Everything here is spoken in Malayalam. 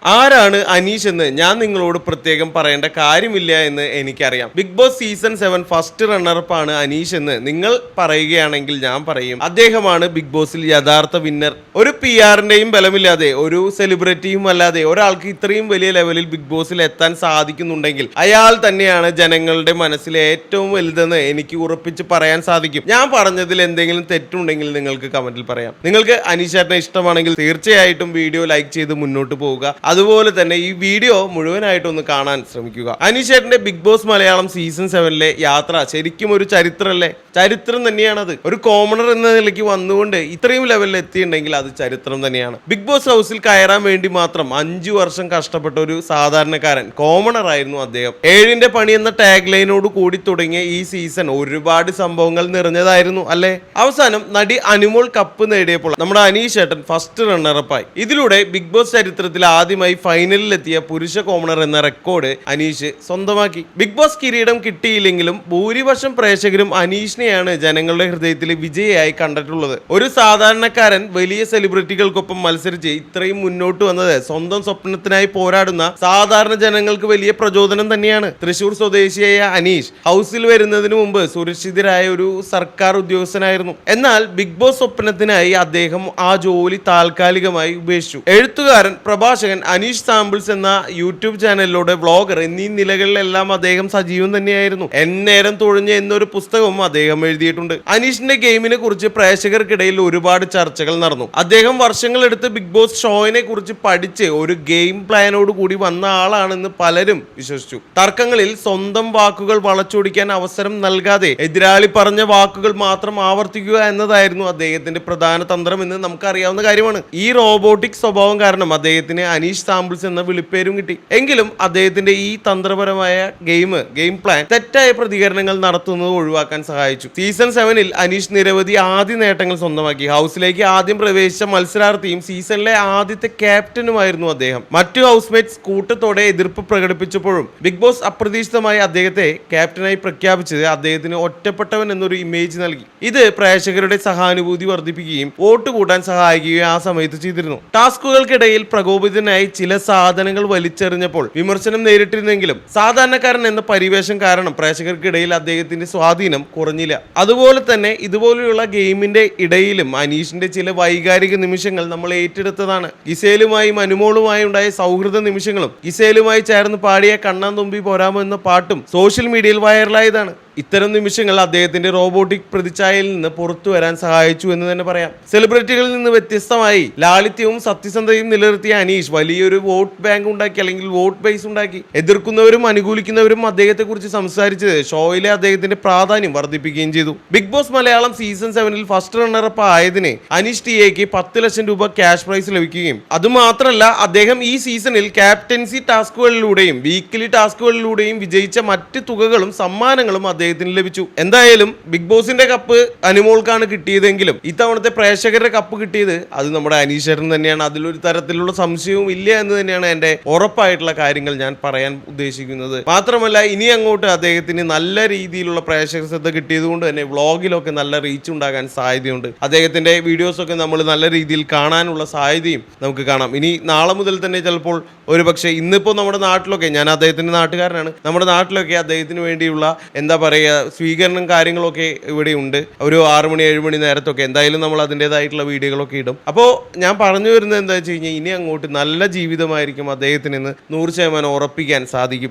ആരാണ് അനീഷ് എന്ന് ഞാൻ നിങ്ങളോട് പ്രത്യേകം പറയേണ്ട കാര്യമില്ല എന്ന് എനിക്കറിയാം. Bigg Boss season 7 first runner up ആണ് അനീഷ് എന്ന് നിങ്ങൾ പറയുകയാണെങ്കിൽ ഞാൻ പറയും അദ്ദേഹമാണ് ബിഗ് ബോസിൽ യഥാർത്ഥ വിന്നർ. ഒരു PR-ന്റെയും ബലമില്ലാതെ ഒരു സെലിബ്രിറ്റിയും അല്ലാതെ ഒരാൾക്ക് ഇത്രയും വലിയ ലെവലിൽ ബിഗ് ബോസിൽ എത്താൻ സാധിക്കുന്നുണ്ടെങ്കിൽ അയാൾ തന്നെയാണ് ജനങ്ങളുടെ മനസ്സിലെ ഏറ്റവും വലുതെന്ന് എനിക്ക് ഉറപ്പിച്ച് പറയാൻ സാധിക്കും. ഞാൻ പറഞ്ഞതിൽ എന്തെങ്കിലും തെറ്റുണ്ടെങ്കിൽ നിങ്ങൾക്ക് കമന്റിൽ പറയാം. നിങ്ങൾക്ക് അനീഷ് ചേട്ടനെ ഇഷ്ടമാണെങ്കിൽ തീർച്ചയായിട്ടും വീഡിയോ ലൈക്ക് ചെയ്ത് മുന്നോട്ട് പോവുക. അതുപോലെ തന്നെ ഈ വീഡിയോ മുഴുവനായിട്ടൊന്ന് കാണാൻ ശ്രമിക്കുക. അനീഷ് ചേട്ടന്റെ ബിഗ് ബോസ് മലയാളം സീസൺ 7ലെ യാത്ര ശരിക്കും ഒരു ചരിത്രമല്ലേ? ചരിത്രം തന്നെയാണത്. ഒരു കോമണർ എന്ന നിലയ്ക്ക് വന്നുകൊണ്ട് ഇത്രയും ലെവലിൽ എത്തിയിട്ടുണ്ടെങ്കിൽ അത് ചരിത്രം തന്നെയാണ്. ബിഗ് ബോസ് ഹൗസിൽ കയറാൻ വേണ്ടി മാത്രം 5 വർഷം കഷ്ടപ്പെട്ട ഒരു സാധാരണക്കാരൻ, കോമണർ ആയിരുന്നു അദ്ദേഹം. 7ന്റെ പണി എന്ന ടാഗ് ലൈനോട് കൂടി തുടങ്ങിയ ഈ സീസൺ ഒരുപാട് സംഭവങ്ങൾ നിറഞ്ഞതായിരുന്നു അല്ലേ? അവസാനം നടി അനുമോൾ കപ്പ് നേടിയപ്പോൾ നമ്മുടെ അനീഷ് ചേട്ടൻ ഫസ്റ്റ് റണ്ണറപ്പായി. ഇതിലൂടെ ബിഗ് ബോസ് ചരിത്രത്തിൽ ആദ്യമായി ഫൈനലിൽ എത്തിയ പുരുഷ കോമണർ എന്ന റെക്കോർഡ് അനീഷ് സ്വന്തമാക്കി. ബിഗ് ബോസ് കിരീടം കിട്ടിയില്ലെങ്കിലും ഭൂരിപക്ഷം പ്രേക്ഷകരും അനീഷിനെയാണ് ജനങ്ങളുടെ ഹൃദയത്തിൽ വിജയിയായി കണ്ടിട്ടുള്ളത്. ഒരു സാധാരണക്കാരൻ വലിയ സെലിബ്രിറ്റികൾക്കൊപ്പം മത്സരിച്ച് ഇത്രയും മുന്നോട്ട് വന്നത് സ്വന്തം സ്വപ്നത്തിനായി പോരാടുന്ന സാധാരണ ജനങ്ങൾക്ക് വലിയ പ്രചോദനം തന്നെയാണ്. തൃശൂർ സ്വദേശിയായ അനീഷ് ഹൗസിൽ വരുന്നതിന് മുമ്പ് സുരക്ഷിതരായ ഒരു സർക്കാർ ഉദ്യോഗസ്ഥനായിരുന്നു. എന്നാൽ ബിഗ് ബോസ് സ്വപ്നത്തിനായി അദ്ദേഹം ആ ജോലി താൽക്കാലികമായി ഉപേക്ഷിച്ചു. എഴുത്തുകാരൻ, പ്രഭാഷകൻ, അനീഷ് സാമ്പിൾസ് എന്ന യൂട്യൂബ് ചാനലിലൂടെ വ്ളോഗർ എന്നീ നിലകളിലെല്ലാം അദ്ദേഹം സജീവം തന്നെയായിരുന്നു. എന്നേരം തൊഴിഞ്ഞ് എന്നൊരു പുസ്തകവും അദ്ദേഹം എഴുതിയിട്ടുണ്ട്. അനീഷിന്റെ ഗെയിമിനെ കുറിച്ച് പ്രേക്ഷകർക്കിടയിൽ ഒരുപാട് ചർച്ചകൾ നടന്നു. അദ്ദേഹം വർഷങ്ങളെടുത്ത് ബിഗ് ബോസ് ഷോയിനെ കുറിച്ച് പഠിച്ച് ഒരു ഗെയിം പ്ലാനോട് കൂടി വന്ന ആളാണെന്ന് പലരും വിശ്വസിച്ചു. തർക്കങ്ങളിൽ സ്വന്തം വാക്കുകൾ വളച്ചൊടിക്കാൻ അവസരം നൽകാതെ എതിരാളി പറഞ്ഞ വാക്കുകൾ മാത്രം ആവർത്തിക്കുക എന്നതായിരുന്നു അദ്ദേഹത്തിന്റെ പ്രധാന തന്ത്രം എന്ന് നമുക്കറിയാവുന്ന കാര്യമാണ്. ഈ റോബോട്ടിക് സ്വഭാവം കാരണം അദ്ദേഹത്തിന് അനീഷ് സാമ്പിൾസ് എന്ന വിളിപ്പേരും കിട്ടി. എങ്കിലും അദ്ദേഹത്തിന്റെ ഈ തന്ത്രപരമായ ഗെയിം പ്ലാൻ തെറ്റായ പ്രതികരണങ്ങൾ നടത്തുന്നത് ഒഴിവാക്കാൻ സഹായിച്ചു. സീസൺ 7ൽ അനീഷ് നിരവധി ആദ്യ നേട്ടങ്ങൾ സ്വന്തമാക്കി. ഹൗസിലേക്ക് ആദ്യം പ്രവേശിച്ച മത്സരാർത്ഥിയും സീസണിലെ ആദ്യത്തെ ക്യാപ്റ്റനുമായിരുന്നു അദ്ദേഹം. മറ്റു ഹൗസ്മേറ്റ്സ് കൂട്ടത്തോടെ എതിർപ്പ് പ്രകടിപ്പിച്ചപ്പോഴും ബിഗ് ബോസ് അപ്രതീക്ഷിതമായി അദ്ദേഹത്തെ ക്യാപ്റ്റനായി പ്രഖ്യാപിച്ചത് അദ്ദേഹത്തിന് ഒറ്റപ്പെട്ടവൻ എന്നൊരു ഇമേജ് നൽകി. ഇത് പ്രേക്ഷകരുടെ സഹാനുഭൂതി വർദ്ധിപ്പിക്കുകയും വോട്ട് കൂട്ടാൻ സഹായിക്കുകയും ആ സമയത്ത് ചെയ്തിരുന്നു. ടാസ്കുകൾക്കിടയിൽ പ്രകോപിതനായി ചില സാധനങ്ങൾ വലിച്ചെറിഞ്ഞപ്പോൾ വിമർശനം നേരിട്ടിരുന്നെങ്കിലും സാധാരണക്കാരൻ എന്ന പരിവേഷം കാരണം പ്രേക്ഷകർക്കിടയിൽ അദ്ദേഹത്തിന്റെ സ്വാധീനം കുറഞ്ഞില്ല. അതുപോലെ തന്നെ ഇതുപോലെയുള്ള ഗെയിമിന്റെ ഇടയിലും അനീഷിന്റെ ചില വൈകാരിക നിമിഷങ്ങൾ നമ്മൾ ഏറ്റെടുത്തതാണ്. ഗിസേലുമായും അനുമോളുമായി ഉണ്ടായ സൗഹൃദ നിമിഷങ്ങളും ഗിസേലുമായി ചേർന്ന് പാടിയ കണ്ണാൻ തുമ്പി പോരാമോ എന്ന പാട്ടും സോഷ്യൽ മീഡിയയിൽ വൈറലായതാണ്. ഇത്തരം നിമിഷങ്ങൾ അദ്ദേഹത്തിന്റെ റോബോട്ടിക് പ്രതിച്ഛായയിൽ നിന്ന് പുറത്തു വരാൻ സഹായിച്ചു എന്ന് തന്നെ പറയാം. സെലിബ്രിറ്റികളിൽ നിന്ന് വ്യത്യസ്തമായി ലാളിത്യവും സത്യസന്ധതയും നിലനിർത്തിയ അനീഷ് വലിയൊരു വോട്ട് ബാങ്ക് ഉണ്ടാക്കി, അല്ലെങ്കിൽ വോട്ട് ബേസ് ഉണ്ടാക്കി. എതിർക്കുന്നവരും അനുകൂലിക്കുന്നവരും അദ്ദേഹത്തെ കുറിച്ച് സംസാരിച്ചത് ഷോയിലെ അദ്ദേഹത്തിന്റെ പ്രാധാന്യം വർദ്ധിപ്പിക്കുകയും ചെയ്തു. ബിഗ് ബോസ് മലയാളം സീസൺ 7ൽ ഫസ്റ്റ് റണ്ണറപ്പ് ആയതിന് അനീഷ് ടിഎക്ക് 10 ലക്ഷം രൂപ ക്യാഷ് പ്രൈസ് ലഭിക്കുകയും അതുമാത്രമല്ല അദ്ദേഹം ഈ സീസണിൽ ക്യാപ്റ്റൻസി ടാസ്കുകളിലൂടെയും വീക്കിലി ടാസ്കുകളിലൂടെയും വിജയിച്ച മറ്റ് തുകകളും സമ്മാനങ്ങളും അദ്ദേഹത്തിന് ലഭിച്ചു. എന്തായാലും ബിഗ് ബോസിന്റെ കപ്പ് അനുമോൾക്കാണ് കിട്ടിയതെങ്കിലും ഇത്തവണത്തെ പ്രേക്ഷകരുടെ കപ്പ് കിട്ടിയത് അത് നമ്മുടെ അനീഷ് ചേട്ടൻ തന്നെയാണ്. അതിലൊരു തരത്തിലുള്ള സംശയവും ഇല്ല എന്ന് തന്നെയാണ് എന്റെ ഉറപ്പായിട്ടുള്ള കാര്യങ്ങൾ ഞാൻ പറയാൻ ഉദ്ദേശിക്കുന്നത്. മാത്രമല്ല ഇനി അങ്ങോട്ട് അദ്ദേഹത്തിന് നല്ല രീതിയിലുള്ള പ്രേക്ഷക ശ്രദ്ധ കിട്ടിയത് കൊണ്ട് തന്നെ വ്ളോഗിലൊക്കെ നല്ല റീച്ച് ഉണ്ടാകാൻ സാധ്യതയുണ്ട്. അദ്ദേഹത്തിന്റെ വീഡിയോസൊക്കെ നമ്മൾ നല്ല രീതിയിൽ കാണാനുള്ള സാധ്യതയും നമുക്ക് കാണാം. ഇനി നാളെ മുതൽ തന്നെ ചിലപ്പോൾ ഒരുപക്ഷെ ഇന്നിപ്പോൾ നമ്മുടെ നാട്ടിലൊക്കെ, ഞാൻ അദ്ദേഹത്തിന്റെ നാട്ടുകാരനാണ്, നമ്മുടെ നാട്ടിലൊക്കെ അദ്ദേഹത്തിന് വേണ്ടിയുള്ള എന്താ പറയുക സ്വീകരണം കാര്യങ്ങളൊക്കെ ഇവിടെ ഉണ്ട്. ഒരു 6 മണി 7 മണി നേരത്തൊക്കെ എന്തായാലും നമ്മൾ അതിൻ്റെതായിട്ടുള്ള വീഡിയോകളൊക്കെ ഇടും. അപ്പോൾ ഞാൻ പറഞ്ഞു വരുന്നത് എന്താ വെച്ച് കഴിഞ്ഞാൽ ഇനി അങ്ങോട്ട് നല്ല ജീവിതമായിരിക്കും അദ്ദേഹത്തിന് 100% ഉറപ്പിക്കാൻ സാധിക്കും.